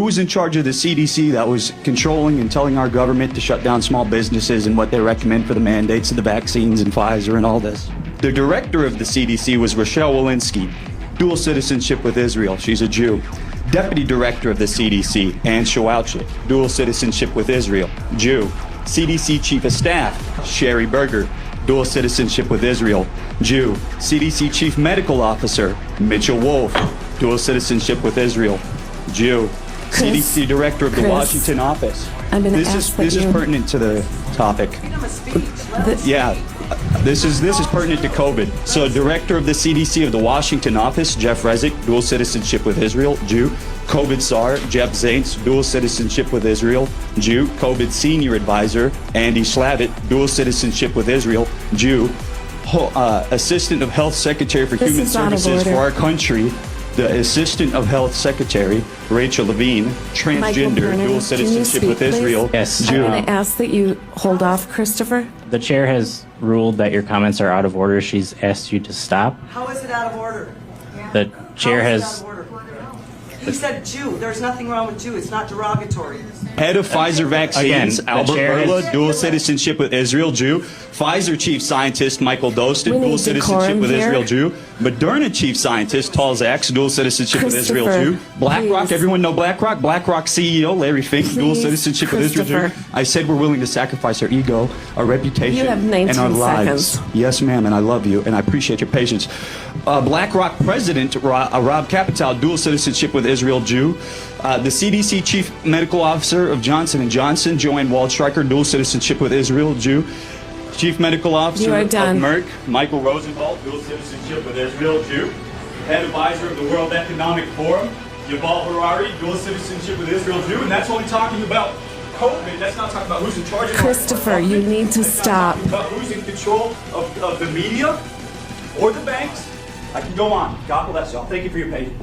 Who was in charge of the CDC that was controlling and telling our government to shut down small businesses and what they recommend for the mandates of the vaccines and Pfizer and all this? The director of the CDC was Rochelle Walensky, dual citizenship with Israel. She's a Jew. Deputy director of the CDC, Ann Shawalchik, dual citizenship with Israel, Jew. CDC chief of staff, Sherry Berger, dual citizenship with Israel, Jew. CDC chief medical officer, Mitchell Wolf, dual citizenship with Israel, Jew. CDC director of the Washington office. This is pertinent to the topic. This is pertinent to COVID. So director of the CDC of the Washington office, Jeff Resnick, dual citizenship with Israel, Jew. COVID SAR, Jeff Zaints, dual citizenship with Israel, Jew. COVID senior advisor, Andy Slavitt, dual citizenship with Israel, Jew. Assistant of Health Secretary for Human Services for our country, the Assistant of Health Secretary, Rachel Levine, transgender, dual citizenship with Israel. Yes. Jew. I'm going to ask that you hold off, Christopher. The chair has ruled that your comments are out of order. She's asked you to stop. How is it out of order? The chair How is it has... out of order? He said Jew. There's nothing wrong with Jew. It's not derogatory. Head of Pfizer vaccines, Again, the Albert chair Bourla, has- dual citizenship with Israel, Jew. Pfizer chief scientist, Michael Dostin, We dual need citizenship decorum with here. Israel, Jew. Moderna chief scientist, Tal Zaks, dual citizenship with Israel, Jew. Christopher, BlackRock, please. everyone know BlackRock? BlackRock CEO, Larry Fink, dual Please, citizenship with Israel, Jew. Christopher. I said we're willing to sacrifice our ego, our reputation, You have 19 and our lives. seconds. Yes, ma'am, and I love you, and I appreciate your patience. BlackRock president, Rob Capital, dual citizenship with Israel, Jew. The CDC chief medical officer of Johnson & Johnson, Joanne Waldstreicher, dual citizenship with Israel, Jew. Chief medical officer You are of done. Merck, Michael Rosenthal, dual citizenship with Israel, Jew. Head advisor of the World Economic Forum, Yuval Harari, dual citizenship with Israel, Jew. And that's only talking about COVID. That's not talking about who's in charge of Christopher, our you government. need to That's not stop. talking about who's in control of the media or the banks. I can go on. God bless y'all. Thank you for your patience.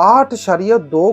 8.2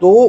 2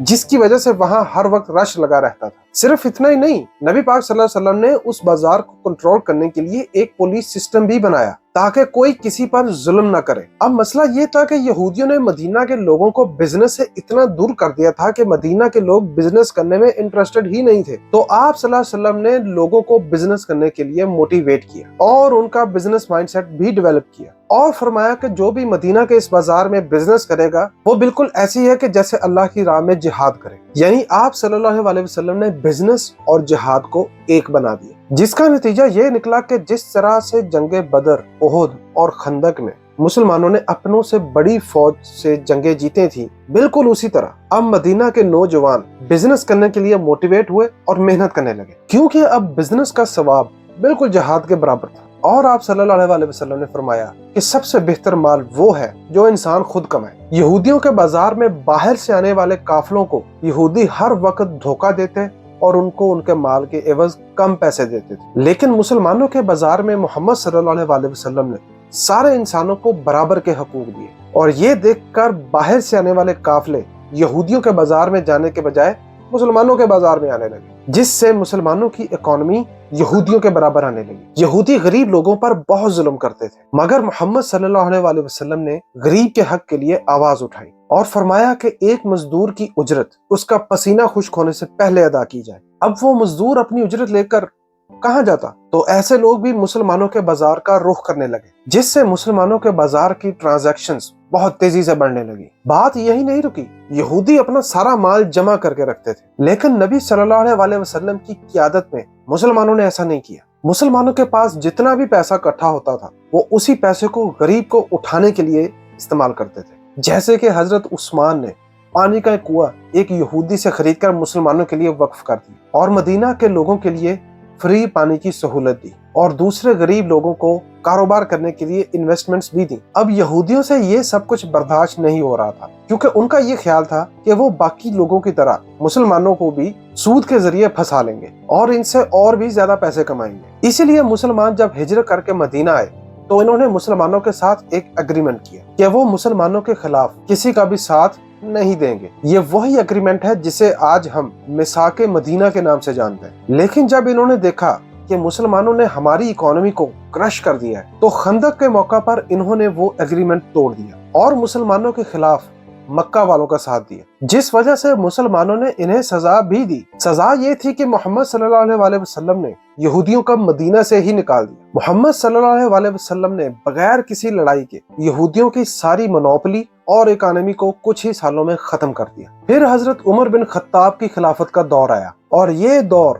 جس کی وجہ سے وہاں ہر وقت رش لگا رہتا تھا۔ صرف اتنا ہی نہیں، نبی پاک صلی اللہ علیہ وسلم نے اس بازار کو کنٹرول کرنے کے لیے ایک پولیس سسٹم بھی بنایا تاکہ کوئی کسی پر ظلم نہ کرے۔ اب مسئلہ یہ تھا کہ یہودیوں نے مدینہ کے لوگوں کو بزنس سے اتنا دور کر دیا تھا کہ مدینہ کے لوگ بزنس کرنے میں انٹرسٹڈ ہی نہیں تھے۔ تو آپ صلی اللہ علیہ وسلم نے لوگوں کو بزنس کرنے کے لیے موٹیویٹ کیا اور ان کا بزنس مائنڈ سیٹ بھی ڈیولپ کیا، اور فرمایا کہ جو بھی مدینہ کے اس بازار میں بزنس کرے گا وہ بالکل ایسی ہے کہ جیسے اللہ کی راہ میں جہاد کرے۔ یعنی آپ صلی اللہ علیہ وسلم نے بزنس اور جہاد کو ایک بنا دیا، جس کا نتیجہ یہ نکلا کہ جس طرح سے جنگ بدر، احد اور خندق میں مسلمانوں نے اپنوں سے بڑی فوج سے جنگیں جیتے تھیں، بالکل اسی طرح اب مدینہ کے نوجوان بزنس کرنے کے لیے موٹیویٹ ہوئے اور محنت کرنے لگے، کیونکہ اب بزنس کا ثواب بالکل جہاد کے برابر تھا۔ اور آپ صلی اللہ علیہ وسلم نے فرمایا کہ سب سے بہتر مال وہ ہے جو انسان خود کمائے۔ یہودیوں کے بازار میں باہر سے آنے والے قافلوں کو یہودی ہر وقت دھوکہ دیتے اور ان کو ان کے مال کے عوض کم پیسے دیتے تھے، لیکن مسلمانوں کے بازار میں محمد صلی اللہ علیہ وسلم نے سارے انسانوں کو برابر کے حقوق دیے، اور یہ دیکھ کر باہر سے آنے والے قافلے یہودیوں کے بازار میں جانے کے بجائے مسلمانوں کے بازار میں آنے لگے، جس سے مسلمانوں کی اکانومی یہودیوں کے برابر آنے لگی۔ یہودی غریب لوگوں پر بہت ظلم کرتے تھے، مگر محمد صلی اللہ علیہ وسلم نے غریب کے حق کے لیے آواز اٹھائی اور فرمایا کہ ایک مزدور کی اجرت اس کا پسینہ خشک ہونے سے پہلے ادا کی جائے۔ اب وہ مزدور اپنی اجرت لے کر کہاں جاتا؟ تو ایسے لوگ بھی مسلمانوں کے بازار کا رخ کرنے لگے، جس سے مسلمانوں کے بازار کی ٹرانزیکشنز بہت تیزی سے بڑھنے لگی۔ بات یہی نہیں رکی، یہودی اپنا سارا مال جمع کر کے رکھتے تھے، لیکن نبی صلی اللہ علیہ وسلم کی قیادت میں مسلمانوں نے ایسا نہیں کیا۔ مسلمانوں کے پاس جتنا بھی پیسہ اکٹھا ہوتا تھا وہ اسی پیسے کو غریب کو اٹھانے کے لیے استعمال کرتے تھے، جیسے کہ حضرت عثمان نے پانی کا ایک کنواں ایک یہودی سے خرید کر مسلمانوں کے لیے وقف کر دی اور مدینہ کے لوگوں کے لیے فری پانی کی سہولت دی، اور دوسرے غریب لوگوں کو کاروبار کرنے کے لیے انویسٹمنٹس بھی دی۔ اب یہودیوں سے یہ سب کچھ برداشت نہیں ہو رہا تھا، کیونکہ ان کا یہ خیال تھا کہ وہ باقی لوگوں کی طرح مسلمانوں کو بھی سود کے ذریعے پھنسا لیں گے اور ان سے اور بھی زیادہ پیسے کمائیں گے۔ اسی لیے مسلمان جب ہجرت کر کے مدینہ آئے تو انہوں نے مسلمانوں کے ساتھ ایک اگریمنٹ کیا کہ وہ مسلمانوں کے خلاف کسی کا بھی ساتھ نہیں دیں گے۔ یہ وہی اگریمنٹ ہے جسے آج ہم میثاق مدینہ کے نام سے جانتے ہیں۔ لیکن جب انہوں نے دیکھا کہ مسلمانوں نے ہماری اکانومی کو کرش کر دیا ہے تو خندق کے موقع پر انہوں نے وہ اگریمنٹ توڑ دیا اور مسلمانوں کے خلاف مکہ والوں کا ساتھ دیا، جس وجہ سے مسلمانوں نے انہیں سزا بھی دی۔ سزا یہ تھی کہ محمد صلی اللہ علیہ وسلم نے یہودیوں کا مدینہ سے ہی نکال دیا۔ محمد صلی اللہ علیہ وسلم نے بغیر کسی لڑائی کے یہودیوں کی ساری منوپلی اور اکانومی کو کچھ ہی سالوں میں ختم کر دیا۔ پھر حضرت عمر بن خطاب کی خلافت کا دور آیا، اور یہ دور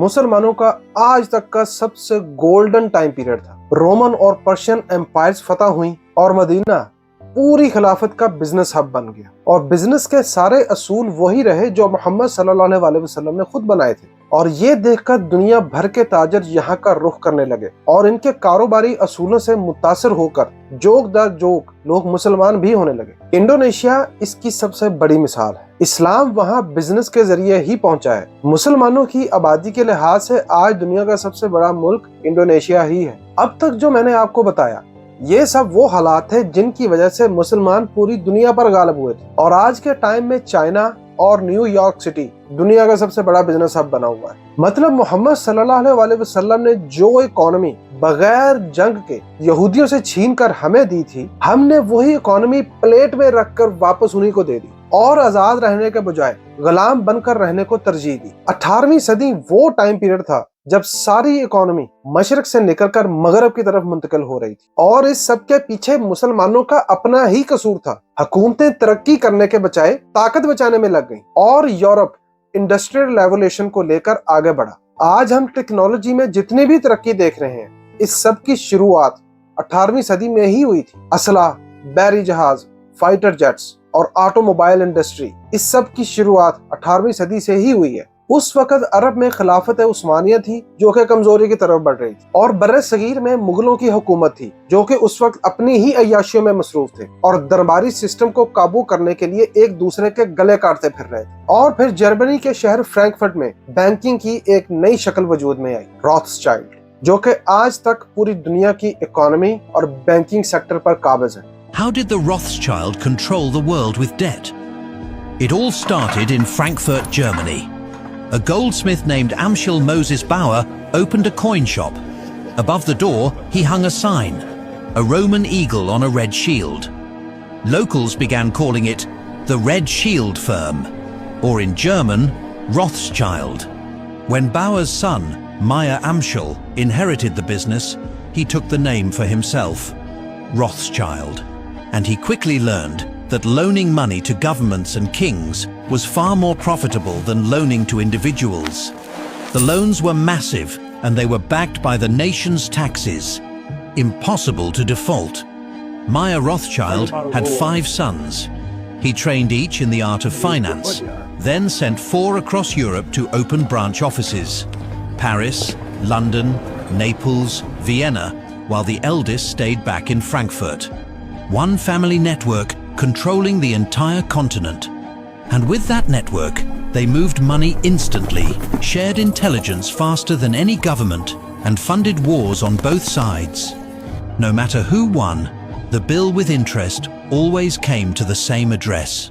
مسلمانوں کا آج تک کا سب سے گولڈن ٹائم پیریڈ تھا۔ رومن اور پرشین ایمپائرز فتح ہوئیں اور مدینہ پوری خلافت کا بزنس ہب بن گیا، اور بزنس کے سارے اصول وہی رہے جو محمد صلی اللہ علیہ وسلم نے خود بنائے تھے، اور یہ دیکھ کر دنیا بھر کے تاجر یہاں کا رخ کرنے لگے اور ان کے کاروباری اصولوں سے متاثر ہو کر جوک در جوک لوگ مسلمان بھی ہونے لگے۔ انڈونیشیا اس کی سب سے بڑی مثال ہے۔ اسلام وہاں بزنس کے ذریعے ہی پہنچا ہے۔ مسلمانوں کی آبادی کے لحاظ سے آج دنیا کا سب سے بڑا ملک انڈونیشیا ہی ہے۔ اب تک جو میں نے آپ کو بتایا یہ سب وہ حالات تھے جن کی وجہ سے مسلمان پوری دنیا پر غالب ہوئے تھے، اور آج کے ٹائم میں چائنا اور نیو یارک سٹی دنیا کا سب سے بڑا بزنس ہب بنا ہوا ہے۔ مطلب محمد صلی اللہ علیہ وسلم نے جو اکانومی بغیر جنگ کے یہودیوں سے چھین کر ہمیں دی تھی، ہم نے وہی اکانومی پلیٹ میں رکھ کر واپس انہی کو دے دی اور آزاد رہنے کے بجائے غلام بن کر رہنے کو ترجیح دی۔ 18ویں صدی وہ ٹائم پیریڈ تھا جب ساری اکانومی مشرق سے نکل کر مغرب کی طرف منتقل ہو رہی تھی، اور اس سب کے پیچھے مسلمانوں کا اپنا ہی قصور تھا۔ حکومتیں ترقی کرنے کے بجائے طاقت بچانے میں لگ گئیں، اور یورپ انڈسٹریل ریولوشن کو لے کر آگے بڑھا۔ آج ہم ٹیکنالوجی میں جتنی بھی ترقی دیکھ رہے ہیں، اس سب کی شروعات 18ویں صدی میں ہی ہوئی تھی۔ اسلحہ، بحری جہاز، فائٹر جیٹس اور آٹو موبائل انڈسٹری، اس سب کی شروعات 18ویں صدی سے ہی ہوئی ہے۔ اس وقت عرب میں خلافت عثمانیہ تھی جو کہ کمزوری کی طرف بڑھ رہی تھی، اور بر صغیر میں مغلوں کی حکومت تھی جو کہ اس وقت اپنی ہی عیاشیوں میں مصروف تھے اور درباری سسٹم کو قابو کرنے کے لیے ایک دوسرے کے گلے کاٹتے پھر رہے تھے۔ اور پھر جرمنی کے شہر فرینکفرٹ میں بینکنگ کی ایک نئی شکل وجود میں آئی، روتھسچائلڈ، جو کہ آج تک پوری دنیا کی اکانومی اور بینکنگ سیکٹر پر قابض ہے۔ How did the Rothschild control the world with debt? It all started in Frankfurt, Germany. A goldsmith named Amschel Moses Bauer opened a coin shop. Above the door, he hung a sign, a Roman eagle on a red shield. Locals began calling it the Red Shield Firm, or in German, Rothschild. When Bauer's son, Meyer Amschel, inherited the business, he took the name for himself, Rothschild. And he quickly learned that loaning money to governments and kings was far more profitable than loaning to individuals. The loans were massive and they were backed by the nation's taxes. Impossible to default. Meyer Rothschild had 5 sons. He trained each in the art of finance, then sent 4 across Europe to open branch offices: Paris, London, Naples, Vienna, while the eldest stayed back in Frankfurt. One family network controlling the entire continent. And with that network, they moved money instantly, shared intelligence faster than any government, and funded wars on both sides. No matter who won, the bill with interest always came to the same address.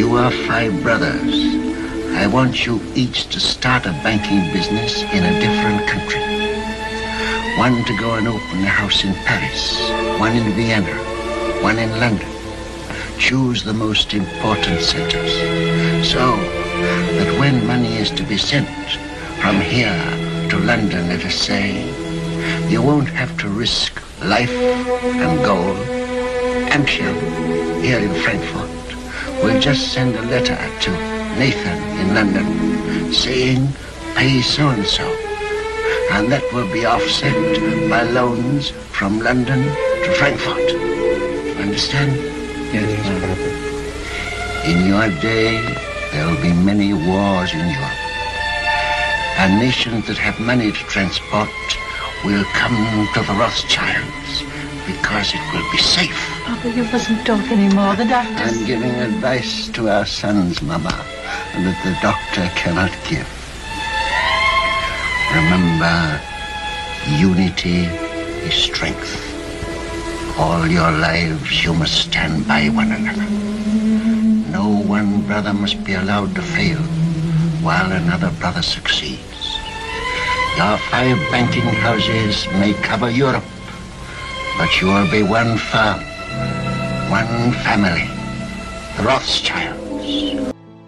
You are 5 brothers. I want you each to start a banking business in a different country. One to go and open a house in Paris, one in Vienna, one in London. Choose the most important centers, so that when money is to be sent from here to London, let us say, you won't have to risk life and gold. Amschel, here in Frankfurt, will just send a letter to Nathan in London saying, pay so-and-so, and that will be offset by loans from London to Frankfurt. Understand? Yes, In your day, there will be many wars in Europe. And nations that have money to transport will come to the Rothschilds because it will be safe. Papa, you mustn't talk anymore. The doctor... I'm giving advice to our sons, Mama, that the doctor cannot give. Remember, unity is strength. All your lives you must stand by one another. No one brother must be allowed to fail while another brother succeeds. Your 5 banking houses may cover Europe, but you will be one firm, one family, the Rothschilds.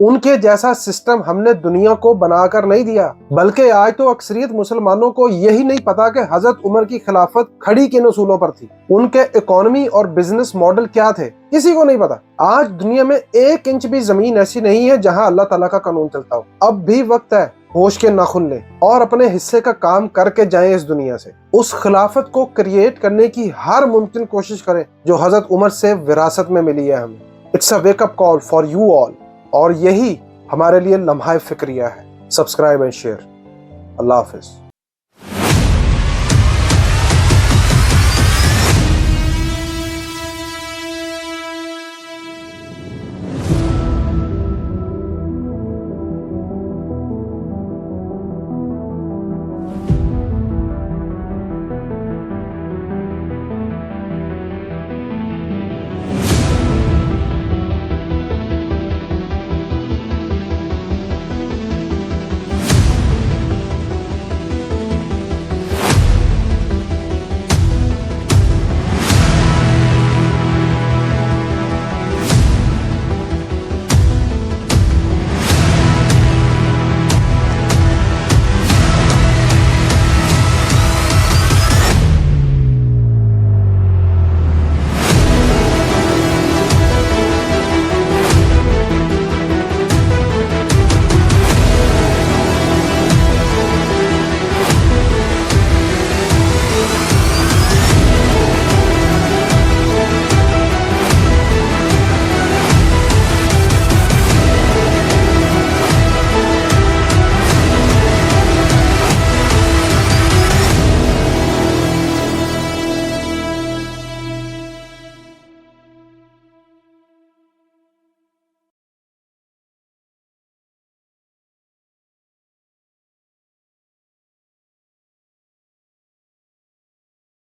ان کے جیسا system ہم نے دنیا کو بنا کر نہیں دیا، بلکہ آج تو اکثریت مسلمانوں کو یہی نہیں پتا کہ حضرت عمر کی خلافت کھڑی کن اصولوں پر تھی، ان کے اکانومی اور بزنس ماڈل کیا تھے، کسی کو نہیں پتا۔ آج دنیا میں 1 انچ بھی زمین ایسی نہیں ہے جہاں اللہ تعالیٰ کا قانون چلتا ہو۔ اب بھی وقت ہے، ہوش کے ناخن لیں اور اپنے حصے کا کام کر کے جائیں اس دنیا سے۔ اس خلافت کو کریٹ کرنے کی ہر ممکن کوشش کریں جو حضرت عمر سے وراثت میں ملی ہے ہمیں۔ It's a wake up call for you all, اور یہی ہمارے لیے لمحہ فکریہ ہے۔ Subscribe and share. اللہ حافظ۔